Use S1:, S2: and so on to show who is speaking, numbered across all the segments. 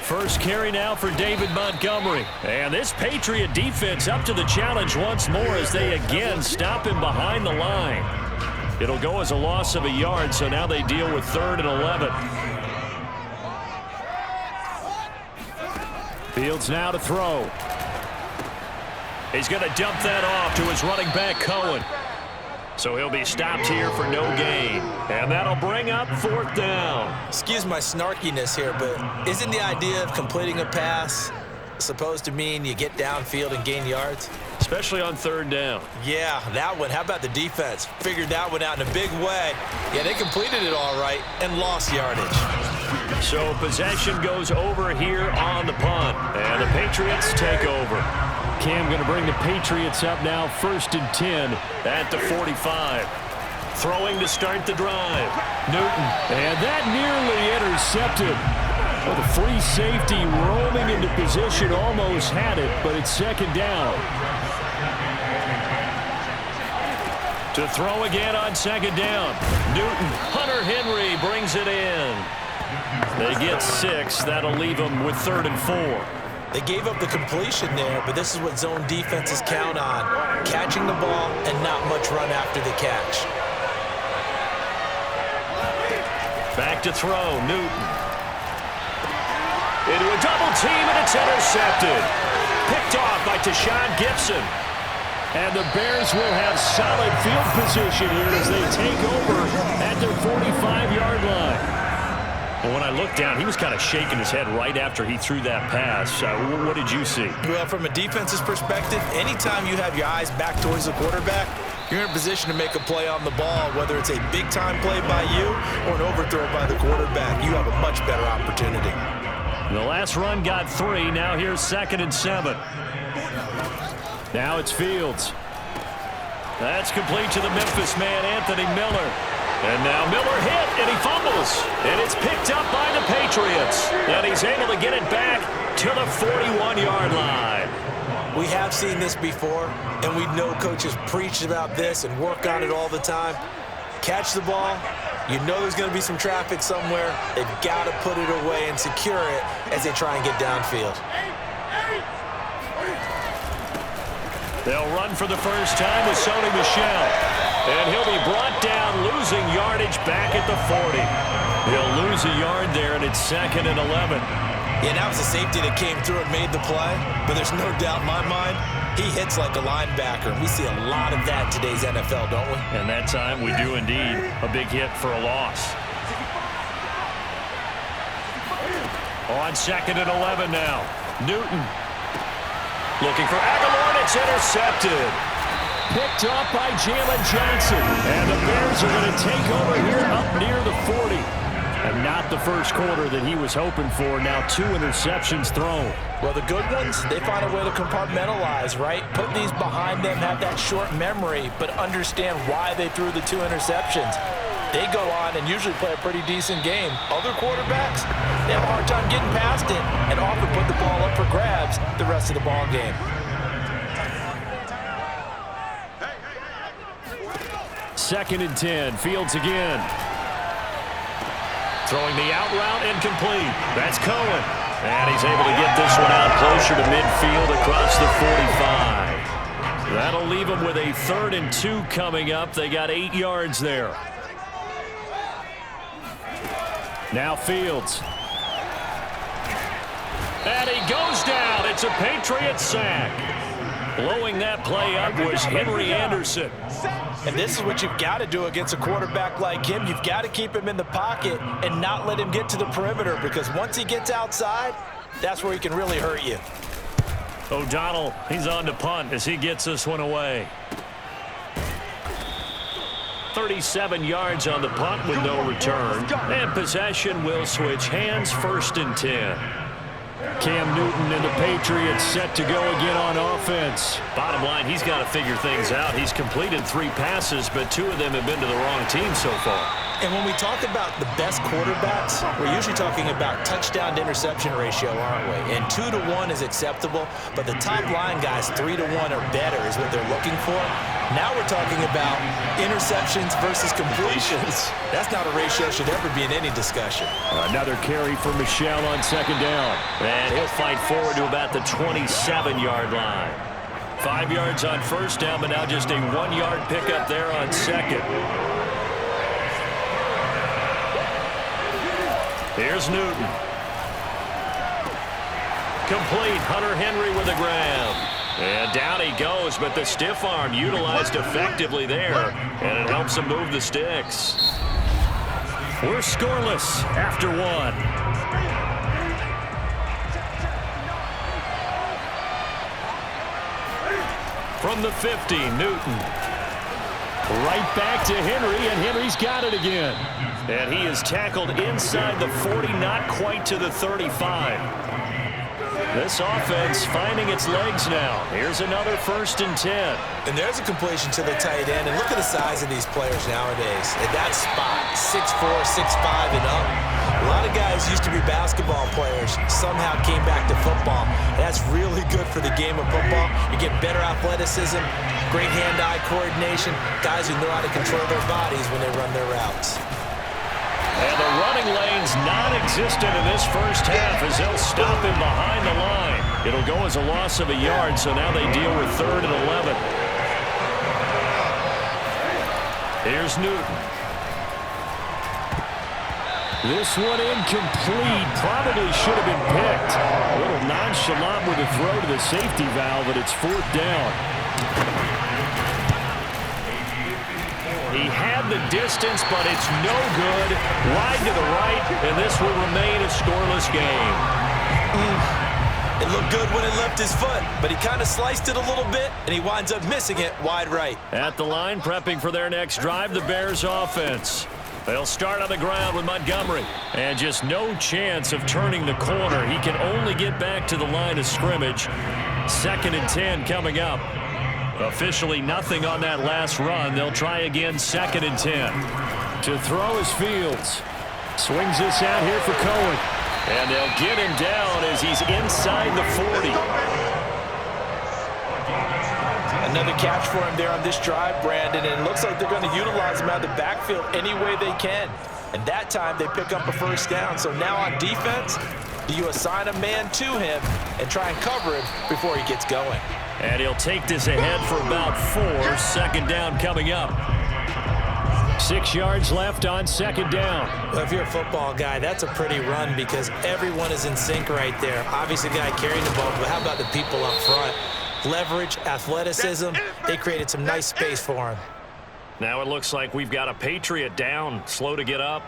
S1: First carry now for David Montgomery. And this Patriot defense up to the challenge once more as they again stop him behind the line. It'll go as a loss of a yard, so now they deal with 3rd and 11. Fields now to throw. He's going to dump that off to his running back, Cohen. So he'll be stopped here for no gain. And that'll bring up 4th down.
S2: Excuse my snarkiness here, but isn't the idea of completing a pass supposed to mean you get downfield and gain yards?
S1: Especially on 3rd down.
S2: Yeah, that one. How about the defense? Figured that one out in a big way. Yeah, they completed it all right and lost yardage.
S1: So possession goes over here on the punt. And the Patriots take over. Cam going to bring the Patriots up now 1st and 10 at the 45. Throwing to start the drive. Newton. And that nearly intercepted. Well, the free safety roaming into position almost had it, but it's 2nd down. To throw again on 2nd down. Newton. Hunter Henry brings it in. They get 6. That'll leave them with 3rd and 4.
S2: They gave up the completion there, but this is what zone defenses count on. Catching the ball and not much run after the catch.
S1: Back to throw, Newton. Into a double team, and it's intercepted. Picked off by Tashawn Gibson. And the Bears will have solid field position here as they take over at their 45-yard line. Well, when I looked down, he was kind of shaking his head right after he threw that pass. What did you see?
S2: Well, from a defense's perspective, anytime you have your eyes back towards the quarterback, you're in a position to make a play on the ball, whether it's a big-time play by you or an overthrow by the quarterback. You have a much better opportunity.
S1: The last run got 3. Now here's 2nd and 7. Now it's Fields. That's complete to the Memphis man, Anthony Miller. And now Miller hit, and he fumbles. And it's picked up by the Patriots. And he's able to get it back to the 41-yard line.
S2: We have seen this before, and we know coaches preach about this and work on it all the time. Catch the ball. You know there's going to be some traffic somewhere. They've got to put it away and secure it as they try and get downfield.
S1: They'll run for the first time with Sony Michel. And he'll be brought down, losing yardage back at the 40. He'll lose a yard there, and it's 2nd and 11.
S2: Yeah, that was a safety that came through and made the play. But there's no doubt in my mind, he hits like a linebacker. We see a lot of that in today's NFL, don't we?
S1: And that time we do indeed. A big hit for a loss. On 2nd and 11 now. Newton. Looking for Aguilar, and it's intercepted. Picked off by Jalen Johnson. And the Bears are going to take over here up near the 40. And not the first quarter that he was hoping for. Now 2 interceptions thrown.
S2: Well, the good ones, they find a way to compartmentalize, right? Put these behind them, have that short memory, but understand why they threw the 2 interceptions. They go on and usually play a pretty decent game. Other quarterbacks, they have a hard time getting past it and often put the ball up for grabs the rest of the ball game.
S1: Second and 10. Fields again. Throwing the out route incomplete. That's Cohen. And he's able to get this one out closer to midfield across the 45. That'll leave him with a 3rd and 2 coming up. They got 8 yards there. Now Fields. And he goes down. It's a Patriot sack. Blowing that play up was Henry Anderson.
S2: And this is what you've got to do against a quarterback like him. You've got to keep him in the pocket and not let him get to the perimeter, because once he gets outside, that's where he can really hurt you.
S1: O'Donnell, he's on to punt as he gets this one away. 37 yards on the punt with no return. And possession will switch hands, 1st and 10. Cam Newton and the Patriots set to go again on offense. Bottom line, he's got to figure things out. He's completed 3 passes, but 2 of them have been to the wrong team so far.
S2: And when we talk about the best quarterbacks, we're usually talking about touchdown to interception ratio, aren't we? And 2 to 1 is acceptable, but the top line guys, 3 to 1 or better is what they're looking for. Now we're talking about interceptions versus completions. That's not a ratio should ever be in any discussion.
S1: Another carry for Michel on second down. And he'll fight forward to about the 27-yard line. 5 yards on first down, but now just a 1-yard pickup there on second. Here's Newton. Complete. Hunter Henry with a grab. And down he goes, but the stiff arm utilized effectively there, and it helps him move the sticks. We're scoreless after one. From the 50, Newton. Right back to Henry, and Henry's got it again. And he is tackled inside the 40, not quite to the 35. This offense finding its legs now. Here's another 1st and 10.
S2: And there's a completion to the tight end. And look at the size of these players nowadays. At that spot, 6'4", 6'5", and up. A lot of guys used to be basketball players, somehow came back to football. That's really good for the game of football. You get better athleticism, great hand-eye coordination, guys who know how to control their bodies when they run their routes.
S1: And the running lane's non-existent in this first half as they'll stop him behind the line. It'll go as a loss of a yard, so now they deal with 3rd and 11. Here's Newton. This one incomplete. Probably should have been picked. A little nonchalant with a throw to the safety valve, but it's 4th down. He had the distance, but it's no good. Wide to the right, and this will remain a scoreless game.
S2: It looked good when it left his foot, but he kind of sliced it a little bit, and he winds up missing it wide right.
S1: At the line, prepping for their next drive, the Bears offense. They'll start on the ground with Montgomery. And just no chance of turning the corner. He can only get back to the line of scrimmage. 2nd and 10 coming up. Officially nothing on that last run. They'll try again 2nd and 10. To throw is Fields. Swings this out here for Cohen. And they'll get him down as he's inside the 40.
S2: Another catch for him there on this drive, Brandon, and it looks like they're going to utilize him out of the backfield any way they can. And that time they pick up a 1st down. So now on defense, do you assign a man to him and try and cover him before he gets going?
S1: And he'll take this ahead for about 4. 2nd down coming up. 6 yards left on 2nd down.
S2: Well, if you're a football guy, that's a pretty run because everyone is in sync right there. Obviously, the guy carrying the ball, but how about the people up front? Leverage, athleticism, they created some nice space for him.
S1: Now it looks like we've got a Patriot down, slow to get up.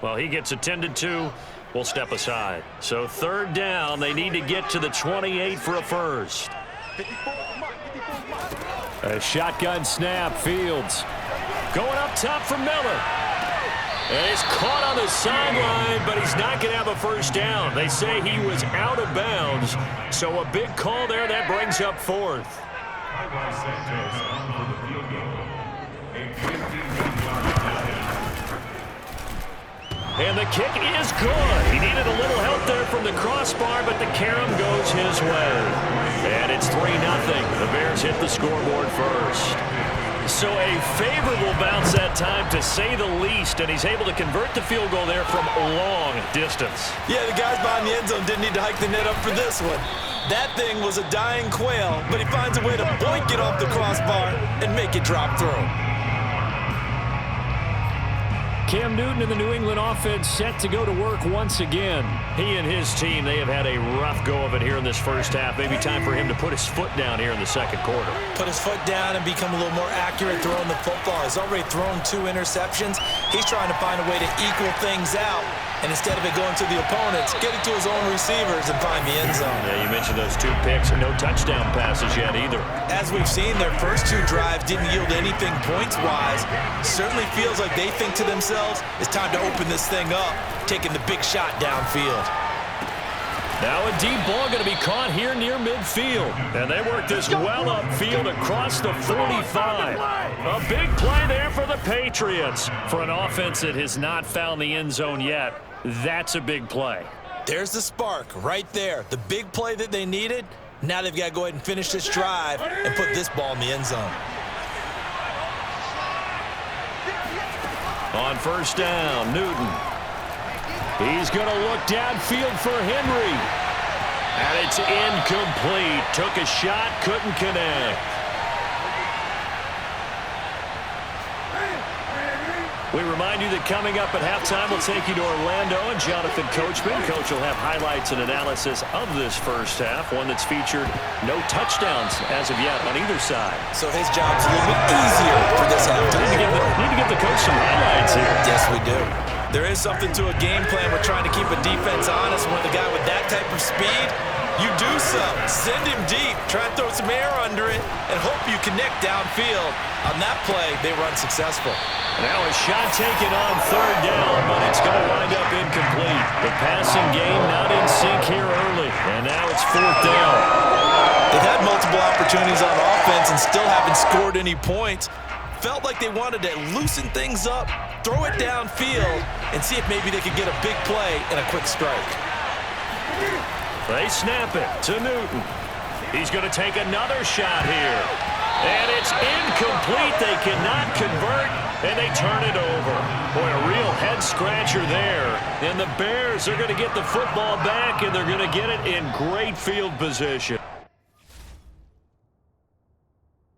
S1: Well, he gets attended to. We'll step aside. So 3rd down, they need to get to the 28 for a 1st. A shotgun snap, Fields. Going up top for Miller. And he's caught on the sideline, but he's not going to have a 1st down. They say he was out of bounds, so a big call there that brings up 4th. And the kick is good. He needed a little help there from the crossbar, but the carom goes his way. And it's 3-0. The Bears hit the scoreboard first. So a favorable bounce that time, to say the least, and he's able to convert the field goal there from a long distance.
S2: Yeah, the guys behind the end zone didn't need to hike the net up for this one. That thing was a dying quail, but he finds a way to boink it off the crossbar and make it drop through.
S1: Cam Newton and the New England offense set to go to work once again. He and his team, they have had a rough go of it here in this first half. Maybe time for him to put his foot down here in the 2nd quarter.
S2: Put his foot down and become a little more accurate throwing the football. He's already thrown 2 interceptions. He's trying to find a way to equal things out. And instead of it going to the opponents, get it to his own receivers and find the end zone.
S1: Yeah, you mentioned those 2 picks and no touchdown passes yet either.
S2: As we've seen, their first 2 drives didn't yield anything points-wise. Certainly feels like they think to themselves, it's time to open this thing up, taking the big shot downfield.
S1: Now a deep ball going to be caught here near midfield. And they work this well upfield across the 45. A big play there for the Patriots. For an offense that has not found the end zone yet, that's a big play.
S2: There's the spark right there. The big play that they needed. Now they've got to go ahead and finish this drive and put this ball in the end zone.
S1: On first down, Newton. He's going to look downfield for Henry. And it's incomplete. Took a shot, couldn't connect. We remind you that coming up at halftime, we'll take you to Orlando and Jonathan Coachman. Coach will have highlights and analysis of this first half, one that's featured no touchdowns as of yet on either side.
S2: So his job's a little bit easier for this halftime.
S1: Need to give the coach some highlights here.
S2: Yes, we do. There is something to a game plan. We're trying to keep a defense honest. When the guy with that type of speed, you do so. Send him deep. Try and throw some air under it and hope you connect downfield. On that play, they run successful.
S1: Now a shot taken on third down, but it's going to wind up incomplete. The passing game not in sync here early, and now it's fourth down.
S2: They've had multiple opportunities on offense and still haven't scored any points. Felt like they wanted to loosen things up, throw it downfield, and see if maybe they could get a big play and a quick strike.
S1: They snap it to Newton. He's going to take another shot here. And it's incomplete. They cannot convert, and they turn it over. Boy, a real head-scratcher there. And the Bears are going to get the football back, and they're going to get it in great field position.